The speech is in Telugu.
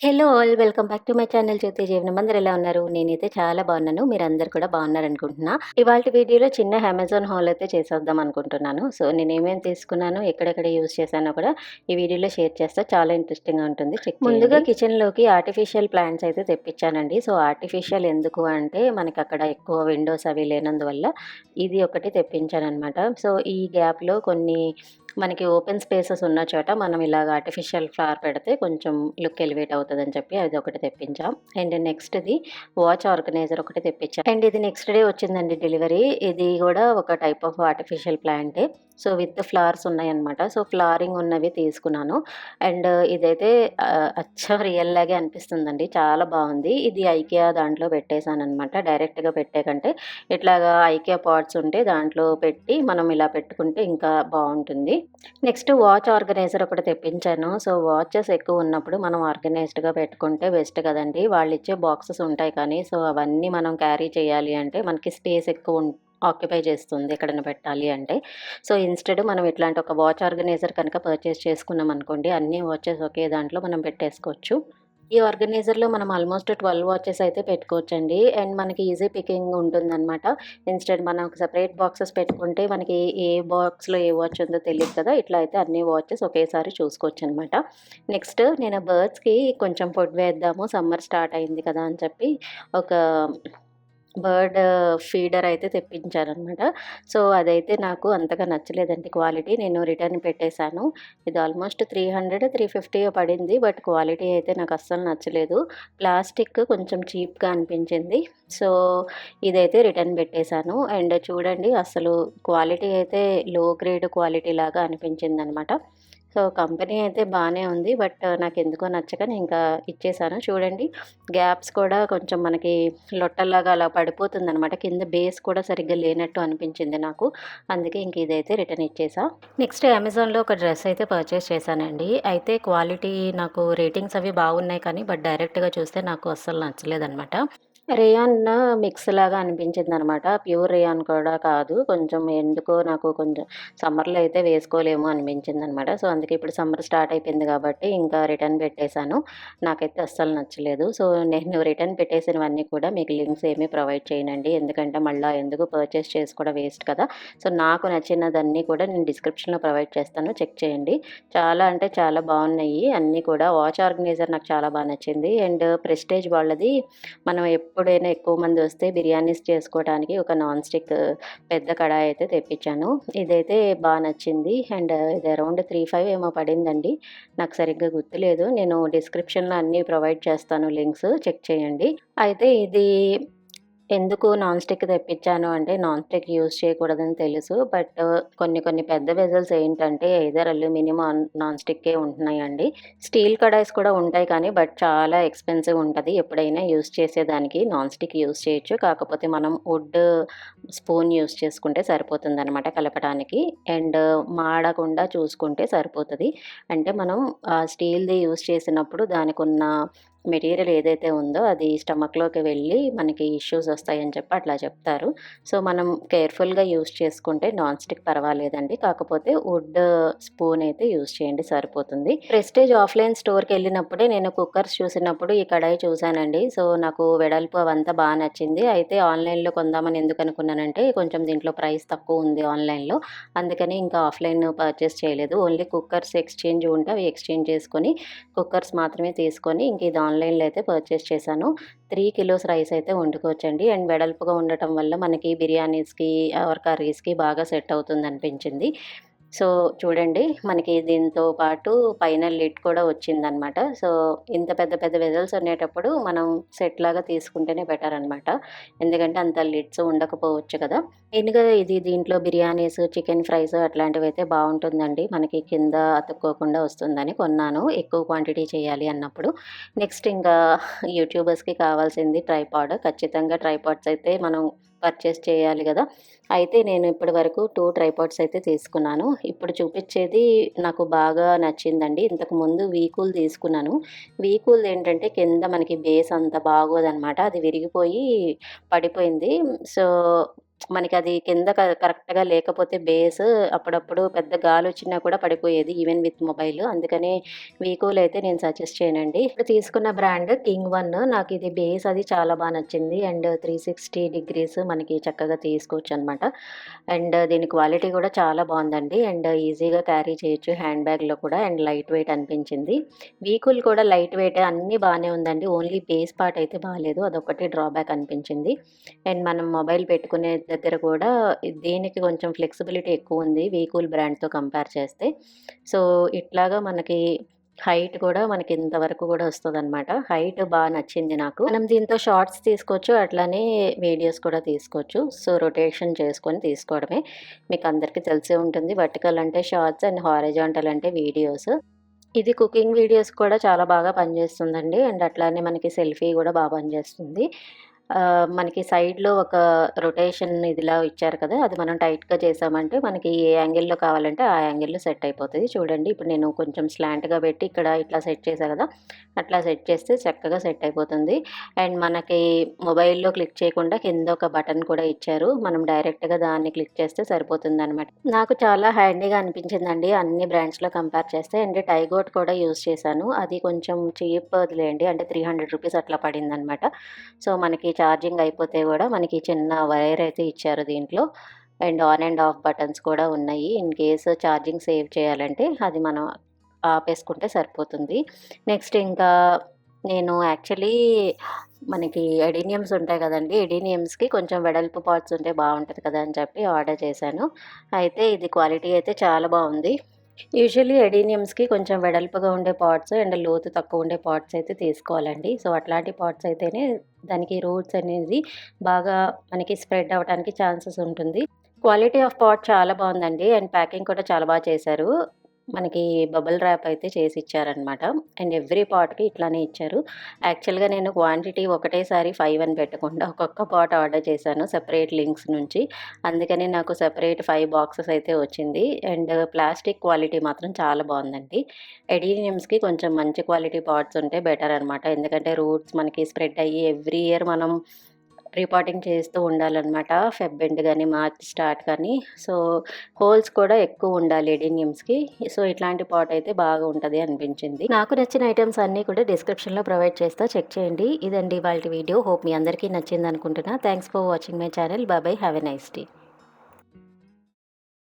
Hello all welcome back to my channel Jyothi Jeevanam. అందరూ ఎలా ఉన్నారు? నేనైతే చాలా బాగున్నాను. మీరందరూ కూడా బాగున్నారనుకుంటున్నా. ఇవాల్టి వీడియోలో చిన్న అమెజాన్ హాల్ అయితే చేసేద్దాం అనుకుంటున్నాను. సో, నేనేమేమి తీసుకున్నాను, ఎక్కడెక్కడ యూజ్ చేశానో కూడా ఈ వీడియోలో షేర్ చేస్తా. చాలా ఇంట్రెస్టింగ్‌గా ఉంటుంది. చెక్ ముందుగా చేయండి. కిచెన్‌లోకి ఆర్టిఫిషియల్ ప్లాంట్స్ అయితే తెప్పించానండి. సో, ఆర్టిఫిషియల్ ఎందుకు అంటే మనకక్కడ ఎక్కువ విండోస్ అవి లేనందువల్ల ఇది ఒకటి తెప్పించాననమాట. సో, ఈ గ్యాప్‌లో కొన్ని మనకి ఓపెన్ స్పేసెస్ ఉన్న చోట మనం ఇలాగ ఆర్టిఫిషియల్ ఫ్లవర్ పెడితే కొంచెం లుక్ ఎలివేట్ అవుతదని చెప్పి అదొకటి తెప్పించాం. అండ్ నెక్స్ట్‌ది వాచ్ ఆర్గనైజర్ ఒకటి తెప్పించా. అండ్ ఇది నెక్స్ట్ డే వచ్చిందండి డెలివరీ. ఇది గూడా ఒక టైప్ ఆఫ్ ఆర్టిఫిషియల్ ప్లాంటే. సో, విత్ ఫ్లవర్స్ ఉన్నాయన్నమాట. సో, ఫ్లవరింగ్ ఉన్నవి తీసుకున్నాను. అండ్ ఇదైతే అచ్చం రియల్ లాగే అనిపిస్తుందండి. చాలా బావుంది. ఇది ఐకియా దాంట్లో పెట్టేసాననమాట. డైరెక్ట్‌గా పెట్టే కంటే ఇట్లాగా ఐకియా పాట్స్ ఉంటే దాంట్లో పెట్టి మనం ఇలా పెట్టుకుంటే ఇంకా బావుంటుంది. నెక్స్ట్ వాచ్ ఆర్గనైజర్ ఒకటి తెప్పించాను. సో, వాచెస్ ఎక్కువున్నప్పుడు మనం ఆర్గనైజ్డ్‌గా పెట్టుకుంటే బెస్ట్ కదండీ! వాళ్ళిచ్చే బాక్సెస్ ఉంటాయి కానీ, సో, అవన్నీ మనం క్యారీ చేయాలి అంటే మనకి స్పేస్ ఎక్కువ ఆక్యుపై చేస్తుంది ఎక్కడైనా పెట్టాలి అంటే. సో, ఇన్‌స్టెడ్ మనం ఇట్లాంటి ఒక వాచ్ ఆర్గనైజర్ కనుక పర్చేస్ చేసుకున్నామనుకోండి, అన్ని వాచెస్ ఒకే దాంట్లో మనం పెట్టేసుకోవచ్చు. ఈ ఆర్గనైజర్‌లో మనం ఆల్మోస్ట్ 12 వాచెస్ అయితే పెట్టుకోవచ్చండి. అండ్ మనకి ఈజీ పికింగ్ ఉంటుందనమాట. ఇన్‌స్టెడ్ మనం ఒక సెపరేట్ బాక్సెస్ పెట్టుకుంటే మనకి ఏ బాక్స్‌లో ఏ వాచ్ ఉందో తెలీదు కదా! ఇట్లా అయితే అన్ని వాచెస్ ఒకేసారి చూసుకోవచ్చనమాట. నెక్స్ట్ నేను బర్డ్స్‌కి కొంచెం ఫుడ్ వేద్దాము. సమ్మర్ స్టార్ట్ అయింది కదా! అని చెప్పి ఒక బర్డ్ ఫీడర్ అయితే తెప్పించాననమాట. సో, అదైతే నాకు అంతగా నచ్చలేదండి క్వాలిటీ. నేను రిటర్న్ పెట్టేశాను. ఇది ఆల్మోస్ట్ 300, 350 పడింది. బట్ క్వాలిటీ అయితే నాకు అస్సలు నచ్చలేదు. ప్లాస్టిక్ కొంచెం చీప్‌గా అనిపించింది. సో, ఇదైతే రిటర్న్ పెట్టేశాను. అండ్ చూడండి అసలు క్వాలిటీ అయితే లో గ్రేడ్ క్వాలిటీ లాగా అనిపించిందనమాట. సో, కంపెనీ అయితే బానే ఉంది. బట్ నాకెందుకో నచ్చక నేనింకా ఇచ్చేసాను. చూడండి గ్యాప్స్ కూడా కొంచెం మనకి లొట్టల్లాగా అలా పడిపోతుందనమాట. కింద బేస్ కూడా సరిగ్గా లేనట్టు అనిపించింది నాకు. అందుకే ఇంక ఇదైతే రిటర్న్ ఇచ్చేసా. నెక్స్ట్ అమెజాన్‌లో ఒక డ్రెస్ అయితే పర్చేస్ చేశానండి. అయితే క్వాలిటీ నాకు రేటింగ్స్ అవి బాగున్నాయి కానీ, బట్ డైరెక్ట్‌గా చూస్తే నాకు అస్సలు నచ్చలేదనమాట. రేయాన్ మిక్స్ లాగా అనిపించిందనమాట. ప్యూర్ రేయాన్ కూడా కాదు. కొంచెం ఎందుకో నాకు కొంచెం సమ్మర్‌లో అయితే వేసుకోలేము అనిపించిందనమాట. సో, అందుకే ఇప్పుడు సమ్మర్ స్టార్ట్ అయిపోయింది కాబట్టి ఇంకా రిటర్న్ పెట్టేశాను. నాకైతే అస్సలు నచ్చలేదు. సో, నేను రిటర్న్ పెట్టేసినవన్నీ కూడా మీకు లింక్స్ ఏమీ ప్రొవైడ్ చేయనండి. ఎందుకంటే మళ్ళా ఎందుకు పర్చేస్ చేసి కూడా వేస్ట్ కదా! సో, నాకు నచ్చినదన్నీ కూడా నేను డిస్క్రిప్షన్‌లో ప్రొవైడ్ చేస్తాను. చెక్ చేయండి. చాలా అంటే చాలా బావున్నాయి అన్నీ కూడా. వాచ్ ఆర్గనైజర్ నాకు చాలా బా నచ్చింది. అండ్ ప్రెస్టేజ్ వాళ్ళది మనం ఎప్పుడైనా ఎక్కువ మంది వస్తే బిర్యానీస్ చేసుకోవడానికి ఒక నాన్ స్టిక్ పెద్ద కడాయి అయితే తెప్పించాను. ఇదైతే బా నచ్చింది. అండ్ ఇది అరౌండ్ 3,500 ఏమో పడిందండి. నాకు సరిగ్గా గుర్తులేదు. నేను డిస్క్రిప్షన్‌లో అన్నీ ప్రొవైడ్ చేస్తాను లింక్స్ చెక్ చేయండి. అయితే ఇది ఎందుకు నాన్ స్టిక్ తెప్పించాను అంటే, నాన్ స్టిక్ యూజ్ చేయకూడదని తెలుసు. బట్ కొన్ని కొన్ని పెద్ద వెసెల్స్ ఏంటంటే ఎయిదర్ అల్యూమినియం నాన్ స్టిక్కే ఉంటున్నాయండి. స్టీల్ కడాయిస్ కూడా ఉంటాయి కానీ, బట్ చాలా ఎక్స్‌పెన్సివ్ ఉంటది. ఎప్పుడైనా యూజ్ చేసేదానికి నాన్ స్టిక్ యూజ్ చేయొచ్చు. కాకపోతే మనం వుడ్ స్పూన్ యూజ్ చేసుకుంటే సరిపోతుందనమాట కలపడానికి. అండ్ మాడకుండా చూసుకుంటే సరిపోతది. అంటే మనం స్టీల్‌ది యూజ్ చేసినప్పుడు దానికున్న మెటీరియల్ ఏదైతే ఉందో అది స్టమక్‌లోకి వెళ్ళి మనకి ఇష్యూస్ వస్తాయని చెప్పి అట్లా చెప్తారు. సో, మనం కేర్‌ఫుల్‌గా యూజ్ చేసుకుంటే నాన్ స్టిక్ పర్వాలేదండి. కాకపోతే వుడ్ స్పూన్ అయితే యూజ్ చేయండి సరిపోతుంది. ప్రెస్టీజ్ ఆఫ్‌లైన్ స్టోర్‌కెళ్ళినప్పుడే నేను కుక్కర్స్ చూసినప్పుడు ఈ కడాయి చూసానండి. సో, నాకు వెడల్పు అవంతా బా నచ్చింది. అయితే ఆన్‌లైన్‌లో కొందామని ఎందుకు అనుకున్నానంటే కొంచెం దీంట్లో ప్రైస్ తక్కువ ఉంది ఆన్‌లైన్‌లో. అందుకని ఇంకా ఆఫ్‌లైన్ పర్చేస్ చేయలేదు. ఓన్లీ కుక్కర్స్ ఎక్స్‌చేంజ్ ఉంటే అవి ఎక్స్‌చేంజ్ చేసుకొని కుక్కర్స్ మాత్రమే తీసుకొని ఇంక ఇది ఆన్‌లైన్‌లో అయితే పర్చేస్ చేశాను. 3 కిలోస్ రైస్ అయితే వండుకోవచ్చండి. అండ్ వెడల్పుగా ఉండటం వల్ల మనకి బిర్యానీస్‌కి ఆర్ కర్రీస్‌కి బాగా సెట్ అవుతుందనిపించింది. సో, చూడండి మనకి దీంతో పాటు పైన లిడ్ కూడా వచ్చిందనమాట. సో, ఇంత పెద్ద పెద్ద వెసెల్స్ ఉండేటప్పుడు మనం సెట్‌లాగా తీసుకుంటేనే బెటర్ అనమాట. ఎందుకంటే అంత లిడ్స్ ఉండకపోవచ్చు కదా! మెయిన్‌గా ఇది దీంట్లో బిర్యానీస్, చికెన్ ఫ్రైస్ అట్లాంటివైతే బావుంటుందండి. మనకి కింద అతుక్కోకుండా వస్తుందని కొన్నాను. ఎక్కువ క్వాంటిటీ చేయాలి అన్నప్పుడు. నెక్స్ట్ ఇంకా యూట్యూబర్స్‌కి కావాల్సింది ట్రైపాడ్. ఖచ్చితంగా ట్రైపాడ్స్ అయితే మనం పర్చేస్ చేయాలి గదా! అయితే నేను ఇప్పటి వరకు 2 ట్రైపాడ్స్ అయితే తీసుకున్నాను. ఇప్పుడు చూపిచ్చేది నాకు బాగా నచ్చిందండి. ఇంతకుముందు వీకూల్ తీసుకున్నాను. వీకూల్‌దేంటంటే కింద మనకి బేస్ అంత బాగోదనమాట. అది విరిగిపోయి పడిపోయింది. సో, మనకది కింద కరెక్ట్‌గా లేకపోతే బేస్ అప్పుడప్పుడు పెద్ద గాలొచ్చినా కూడా పడిపోయేది ఈవెన్ విత్ మొబైల్. అందుకనే వీకూల్ అయితే నేను సజెస్ట్ చేయనండి. ఇప్పుడు తీసుకున్న బ్రాండ్ కింగ్ వన్. నాకిది బేస్ అది చాలా నచ్చింది. అండ్ 360 డిగ్రీస్ మనకి చక్కగా తీసుకోవచ్చనమాట. అండ్ దీని క్వాలిటీ కూడా చాలా బావుందండి. అండ్ ఈజీగా క్యారీ చేయొచ్చు హ్యాండ్ బ్యాగ్‌లో కూడా. అండ్ లైట్ వెయిట్ అనిపించింది. వీకూల్ కూడా లైట్ వెయిటే అన్నీ బానే ఉందండి. ఓన్లీ బేస్ పార్ట్ అయితే బాలేదు. అదొక్కటి డ్రాబ్యాక్ అనిపించింది. అండ్ మనం మొబైల్ పెట్టుకునే దగ్గర కూడా దీనికి కొంచెం ఫ్లెక్సిబిలిటీ ఎక్కువుంది వీకూల్ బ్రాండ్‌తో కంపేర్ చేస్తే. సో, ఇట్లాగా మనకి హైట్ కూడా మనకి ఇంతవరకు కూడా వస్తదనమాట. హైట్ నచ్చింది నాకు. మనం దీంతో షార్ట్స్ తీసుకోవచ్చు. అట్లానే వీడియోస్ కూడా తీసుకోవచ్చు. సో, రొటేషన్ చేసుకొని తీసుకోవడమే. మీకందరికీ తెలిసే ఉంటుంది. వర్టికల్ అంటే షార్ట్స్ అండ్ హారిజాంటల్ అంటే వీడియోస్. ఇది కుకింగ్ వీడియోస్ కూడా చాలా బాగా పనిచేస్తుందండి. అండ్ అట్లానే మనకి సెల్ఫీ గూడా పనిచేస్తుంది. మనకి సైడ్‌లో ఒక రొటేషన్ ఇదిలా ఇచ్చారు కదా! అది మనం టైట్‌గా చేసామంటే మనకి ఏ యాంగిల్‌లో కావాలంటే ఆ యాంగిల్‌లో సెట్ అయిపోతది. చూడండి ఇప్పుడు నేను కొంచెం స్లాంట్‌గా పెట్టి ఇక్కడ ఇట్లా సెట్ చేశా కదా! అట్లా సెట్ చేస్తే చక్కగా సెట్ అయిపోతుంది. అండ్ మనకి మొబైల్‌లో క్లిక్ చేయకుండా కింద ఒక బటన్ కూడా ఇచ్చారు. మనం డైరెక్ట్‌గా దాన్ని క్లిక్ చేస్తే సరిపోతుందనమాట. నాకు చాలా హ్యాండీగా అనిపించిందండి అన్ని బ్రాండ్స్‌లో కంపేర్ చేస్తే. అండ్ టైగోట్ కూడా యూజ్ చేశాను. అది కొంచెం చీప్‌దిలేండి. అంటే రూ. 300 అట్లా పడిందనమాట. సో, మనకి ఛార్జింగ్ అయిపోతే గూడా మనకి చిన్న వైర్ అయితే ఇచ్చారు దీంట్లో. And on and of buttons కూడా ఉన్నాయి. ఇన్ కేస్ ఛార్జింగ్ సేవ్ చేయాలంటే అది మనం ఆపేసుకుంటే సరిపోతుంది. నెక్స్ట్ ఇంకా నేను యాక్చువల్లీ మనకి ఎడీనియమ్స్ ఉంటాయి గదండీ! ఎడీనియమ్స్‌కి కొంచెం వెడల్పు పార్ట్స్ ఉంటే బావుంటది కదా! అని చెప్పి ఆర్డర్ చేశాను. అయితే ఇది క్వాలిటీ అయితే చాలా బావుంది. యూజువల్లీ ఎడీనియమ్స్‌కి కొంచెం వెడల్పుగా ఉండే పాట్స్ అండ్ లోతు తక్కువ ఉండే పాట్స్ అయితే తీసుకోవాలండి. సో, అట్లాంటి పాట్స్ అయితేనే దానికి రూట్స్ అనేది బాగా మనకి స్ప్రెడ్ అవ్వటానికి ఛాన్సెస్ ఉంటుంది. క్వాలిటీ ఆఫ్ పాట్ చాలా బావుందండి. అండ్ ప్యాకింగ్ కూడా చాలా చేశారు. మనకి బబుల్ ర్యాప్ అయితే చేసిచ్చారనమాట. అండ్ ఎవ్రీ పాట్‌కి ఇట్లానే ఇచ్చారు. యాక్చువల్‌గా నేను క్వాంటిటీ ఒకటేసారి 5 అని పెట్టకుండా ఒక్కొక్క పాట్ ఆర్డర్ చేశాను సెపరేట్ లింక్స్ నుంచి. అందుకని నాకు సెపరేట్ 5 బాక్సెస్ అయితే వచ్చింది. అండ్ ప్లాస్టిక్ క్వాలిటీ మాత్రం చాలా బావుందండి. ఎడీనియమ్స్‌కి కొంచెం మంచి క్వాలిటీ పాట్స్ ఉంటే బెటర్ అనమాట. ఎందుకంటే రూట్స్ మనకి స్ప్రెడ్ అయ్యి ఎవ్రీ ఇయర్ మనం రిపోర్టింగ్ చేస్తూ ఉండాలనమాట. ఫెబ్ ఎండ్ గాని, మార్చ్ స్టార్ట్ కానీ. సో, హోల్స్ కూడా ఎక్కువుండాలి ఎడీనియమ్స్‌కి. సో, ఇట్లాంటి పాట్ అయితే బాగా ఉంటది అనిపించింది. నాకు నచ్చిన ఐటెమ్స్ అన్నీ కూడా డిస్క్రిప్షన్‌లో ప్రొవైడ్ చేస్తా. చెక్ చేయండి. ఇదండి ఇవాల్టి వీడియో. హోప్ మీ అందరికీ నచ్చిందనుకుంటున్నా. Thanks for watching my channel. Bye bye. Have a nice day.